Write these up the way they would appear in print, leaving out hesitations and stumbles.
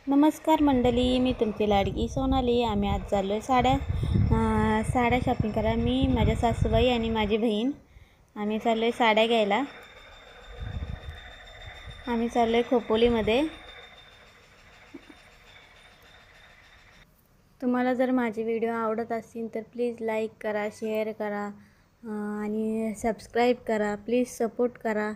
नमस्कार मंडळी, मी तुमची लाडकी सोनाली. आम्ही आज चाललो आहे साड्या शॉपिंग करा. मी, माझ्या सासूबाई आणि माझी बहीण आम्ही चाललो आहे साड्या घ्यायला. आम्ही चाललो आहे खोपोलीमध्ये. तुम्हाला जर माझे व्हिडिओ आवडत असतील तर प्लीज लाईक करा, शेअर करा आणि सबस्क्राईब करा. प्लीज सपोर्ट करा.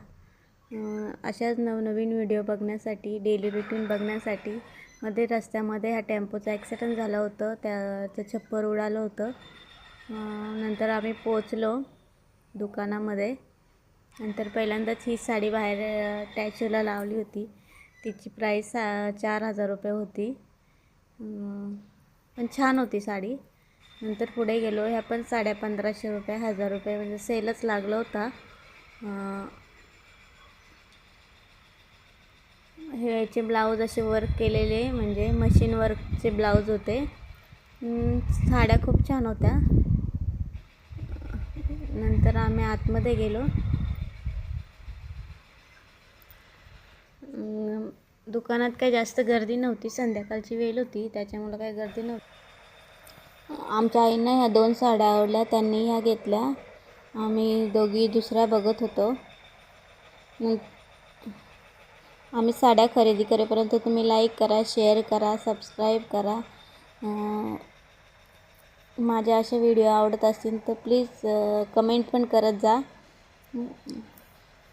अशाच नवनवीन व्हिडिओ बघण्यासाठी, डेली रुटीन बघण्यासाठी. मध्ये रस्त्यामध्ये ह्या टेम्पोचं ॲक्सिडेंट झालं होतं, त्याचं छप्पर उडालं होतं. नंतर आम्ही पोचलो दुकानामध्ये. नंतर पहिल्यांदाच ही साडी बाहेर टॅचूला लावली होती. तिची प्राईस 4,000 रुपये होती, पण छान होती साडी. नंतर पुढे गेलो. ह्या पण साड्या 1,500 रुपये, 1,000 रुपये म्हणजे सेलच लागला होता. ह्याचे ब्लाऊज असे वर्क केलेले, म्हणजे मशीन वर्कचे ब्लाऊज होते. साड्या खूप छान होत्या. नंतर आम्ही आतमध्ये गेलो. दुकानात काही जास्त गर्दी नव्हती, संध्याकाळची वेळ होती त्याच्यामुळं काही गर्दी नव्हती. आमच्या आईंना ह्या 2 साड्या आवडल्या, त्यांनी ह्या घेतल्या. आम्ही दोघी दुसऱ्या बघत होतो. आम्ही साड्या खरेदी करेपर्यंत तुम्ही लाईक करा, शेअर करा, सबस्क्राईब करा. माझे असे व्हिडिओ आवडत असतील तर प्लीज कमेंट पण करत जा.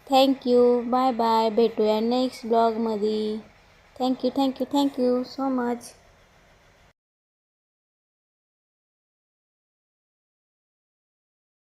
थँक्यू. Bye bye. भेटूया नेक्स्ट ब्लॉगमध्ये. Thank you so much.